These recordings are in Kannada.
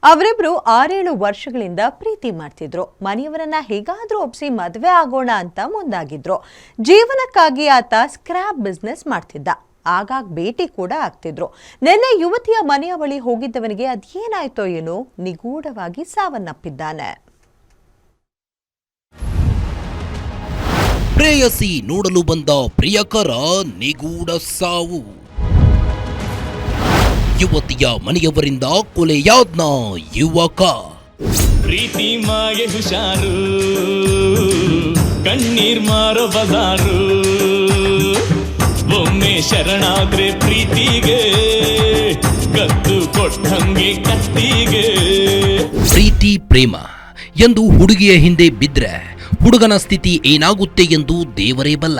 ಅವರಿಬ್ರು 6-7 ವರ್ಷಗಳಿಂದ ಪ್ರೀತಿ ಮಾಡ್ತಿದ್ರು. ಮನೆಯವರನ್ನ ಹೇಗಾದ್ರೂ ಒಪ್ಸಿ ಮದುವೆ ಆಗೋಣ ಅಂತ ಮುಂದಾಗಿದ್ರು. ಜೀವನಕ್ಕಾಗಿ ಆತ ಸ್ಕ್ರಾಪ್ ಬಿಸ್ನೆಸ್ ಮಾಡ್ತಿದ್ದ. ಆಗಾಗ ಭೇಟಿ ಕೂಡ ಆಗ್ತಿದ್ರು. ನಿನ್ನೆ ಯುವತಿಯ ಮನೆಯ ಬಳಿ ಹೋಗಿದ್ದವನಿಗೆ ಅದೇನಾಯ್ತೋ ಏನೋ ನಿಗೂಢವಾಗಿ ಸಾವನ್ನಪ್ಪಿದ್ದಾನೆ. ಪ್ರೇಯಸಿ ನೋಡಲು ಬಂದ ಪ್ರಿಯಕರ ನಿಗೂಢ ಸಾವು. ಯುವತಿಯ ಮನೆಯವರಿಂದ ಕೊಲೆಯಾದ್ನ ಯುವಕ. ಪ್ರೀತಿ ಮಾಗೆ ಹುಷಾರು, ಕಣ್ಣೀರ್ ಮಾರೋ ಬಜಾರು, ಒಮ್ಮೆ ಶರಣಾದ್ರೆ ಪ್ರೀತಿಗೆ, ಕತ್ತು ಕೊಟ್ಟಂಗೆ ಕತ್ತಿಗೆ. ಪ್ರೀತಿ ಪ್ರೇಮ ಎಂದು ಹುಡುಗಿಯ ಹಿಂದೆ ಬಿದ್ರೆ ಹುಡುಗನ ಸ್ಥಿತಿ ಏನಾಗುತ್ತೆ ಎಂದು ದೇವರೇ ಬಲ್ಲ.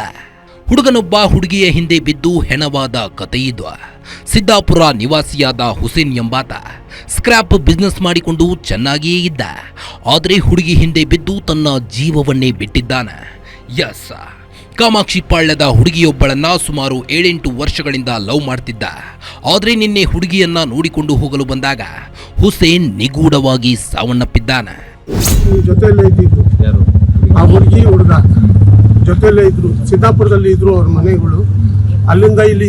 ಹುಡುಗನೊಬ್ಬ ಹುಡುಗಿಯ ಹಿಂದೆ ಬಿದ್ದು ಹೆಣವಾದ ಕಥೆಯಿದು. ಸಿದ್ದಾಪುರ ನಿವಾಸಿಯಾದ ಹುಸೇನ್ ಎಂಬಾತ ಸ್ಕ್ರಾಪ್ ಬಿಸ್ನೆಸ್ ಮಾಡಿಕೊಂಡು ಚೆನ್ನಾಗಿಯೇ ಇದ್ದ. ಆದರೆ ಹುಡುಗಿ ಹಿಂದೆ ಬಿದ್ದು ತನ್ನ ಜೀವವನ್ನೇ ಬಿಟ್ಟಿದ್ದಾನೆ. ಎಸ್, ಕಾಮಾಕ್ಷಿ ಪಾಳ್ಯದ ಹುಡುಗಿಯೊಬ್ಬಳನ್ನ ಸುಮಾರು 7-8 ವರ್ಷಗಳಿಂದ ಲವ್ ಮಾಡ್ತಿದ್ದ. ಆದರೆ ನಿನ್ನೆ ಹುಡುಗಿಯನ್ನ ನೋಡಿಕೊಂಡು ಹೋಗಲು ಬಂದಾಗ ಹುಸೇನ್ ನಿಗೂಢವಾಗಿ ಸಾವನ್ನಪ್ಪಿದ್ದಾನೆ. ಆ ಹುಡುಗಿ ಹುಡುಗ ಜೊತೆಯಲ್ಲೇ ಇದ್ರು, ಸಿದ್ದಾಪುರದಲ್ಲಿ ಇದ್ರು ಅವ್ರ ಮನೆಗಳು. ಅಲ್ಲಿಂದ ಇಲ್ಲಿ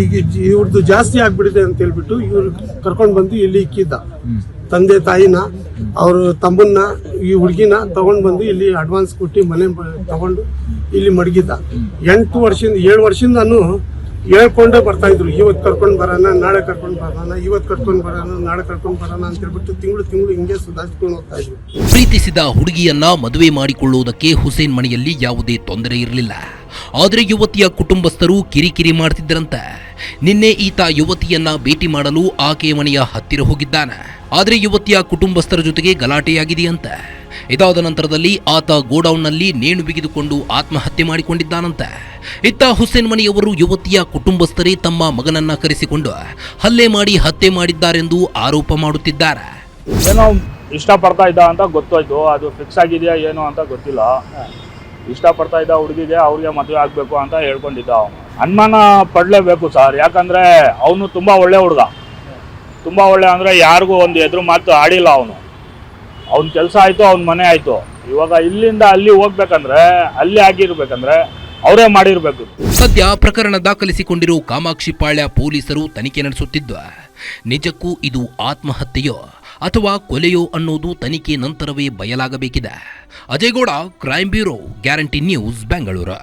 ಇವ್ರದ್ದು ಜಾಸ್ತಿ ಆಗ್ಬಿಡಿದೆ ಅಂತ ಹೇಳ್ಬಿಟ್ಟು ಇವ್ರು ಕರ್ಕೊಂಡು ಬಂದು ಇಲ್ಲಿ ಇಕ್ಕಿದ್ದ. ತಂದೆ ತಾಯಿನ ಅವ್ರ ತಮ್ಮನ್ನ ಈ ಹುಡುಗಿನ ತಗೊಂಡ್ ಬಂದು ಇಲ್ಲಿ ಅಡ್ವಾನ್ಸ್ ಕೊಟ್ಟು ಮನೆ ತಗೊಂಡು ಇಲ್ಲಿ ಮಡಗಿದ್ದ. 7 ವರ್ಷದಿಂದ ಹೇಳ್ಕೊಂಡೇ ಬರ್ತಾ ಇದ್ರು, ಇವತ್ತು ಕರ್ಕೊಂಡು ಬರೋಣ, ನಾಳೆ ಕರ್ಕೊಂಡು ಬರೋಣ, ಇವತ್ತು ಕರ್ಕೊಂಡು ಬರೋಣ, ನಾಳೆ ಕರ್ಕೊಂಡು ಬರೋಣ ಅಂತ ಹೇಳ್ಬಿಟ್ಟು ತಿಂಗಳು ಹಿಂಗೆ ಸುಧಾರಿಸ್ಕೊಂಡು ಹೋಗ್ತಾ ಇದ್ರು. ಪ್ರೀತಿಸಿದ ಹುಡುಗಿಯನ್ನ ಮದುವೆ ಮಾಡಿಕೊಳ್ಳುವುದಕ್ಕೆ ಹುಸೇನ್ ಮನೆಯಲ್ಲಿ ಯಾವುದೇ ತೊಂದರೆ ಇರಲಿಲ್ಲ. ಆದರೆ ಯುವತಿಯ ಕುಟುಂಬಸ್ಥರು ಕಿರಿಕಿರಿ ಮಾಡ್ತಿದ್ದರಂತೆ. ನಿನ್ನೆ ಈತ ಯುವತಿಯನ್ನ ಭೇಟಿ ಮಾಡಲು ಆಕೆಯ ಮನೆಯ ಹತ್ತಿರ ಹೋಗಿದ್ದಾನೆ. ಆದರೆ ಯುವತಿಯ ಕುಟುಂಬಸ್ಥರ ಜೊತೆಗೆ ಗಲಾಟೆಯಾಗಿದೆಯಂತೆ. ಇದಾದ ನಂತರದಲ್ಲಿ ಆತ ಗೋಡೌನ್ನಲ್ಲಿ ನೇಣು ಬಿಗಿದುಕೊಂಡು ಆತ್ಮಹತ್ಯೆ ಮಾಡಿಕೊಂಡಿದ್ದಾನಂತೆ. ಇತ್ತ ಹುಸೇನ್ ಮನೆಯವರು ಯುವತಿಯ ಕುಟುಂಬಸ್ಥರೇ ತಮ್ಮ ಮಗನನ್ನ ಕರೆಸಿಕೊಂಡು ಹಲ್ಲೆ ಮಾಡಿ ಹತ್ಯೆ ಮಾಡಿದ್ದಾರೆಂದು ಆರೋಪ ಮಾಡುತ್ತಿದ್ದಾರೆ. ಏನೋ ಇಷ್ಟಪಡ್ತಾ ಇದ್ದ ಅಂತ ಗೊತ್ತಾಯ್ತು, ಅದು ಫಿಕ್ಸ್ ಆಗಿದೆಯಾ ಏನೋ ಅಂತ ಗೊತ್ತಿಲ್ಲ. ಇಷ್ಟಪಡ್ತಾ ಇದ್ದ ಹುಡುಗಿಗೆ ಅವ್ರಿಗೆ ಮದುವೆ ಆಗಬೇಕು ಅಂತ ಹೇಳ್ಕೊಂಡಿದ್ದ. ಅವನು ಅನುಮಾನ ಪಡಲೇಬೇಕು ಸರ್, ಯಾಕಂದರೆ ಅವನು ತುಂಬ ಒಳ್ಳೆ ಹುಡುಗ. ತುಂಬ ಒಳ್ಳೆ ಅಂದರೆ ಯಾರಿಗೂ ಒಂದು ಎದುರು ಮಾತು ಆಡಿಲ್ಲ. ಅವನ ಕೆಲಸ ಆಯಿತು, ಅವನ ಮನೆ ಆಯಿತು. ಇವಾಗ ಇಲ್ಲಿಂದ ಅಲ್ಲಿ ಹೋಗ್ಬೇಕಂದ್ರೆ, ಅಲ್ಲಿ ಆಗಿರ್ಬೇಕಂದ್ರೆ ಅವರೇ ಮಾಡಿರಬೇಕು. ಸದ್ಯ ಪ್ರಕರಣ ದಾಖಲಿಸಿಕೊಂಡಿರೋ ಕಾಮಾಕ್ಷಿ ಪಾಳ್ಯ ಪೊಲೀಸರು ತನಿಖೆ ನಡೆಸುತ್ತಿದ್ದು, ನಿಜಕ್ಕೂ ಇದು ಆತ್ಮಹತ್ಯೆಯೋ ಅಥವಾ ಕೊಲೆಯೋ ಅನ್ನೋದು ತನಿಖೆ ನಂತರವೇ ಬಯಲಾಗಬೇಕಿದೆ. Ajay Gowda, crime bureau, Guarantee News, Bengaluru.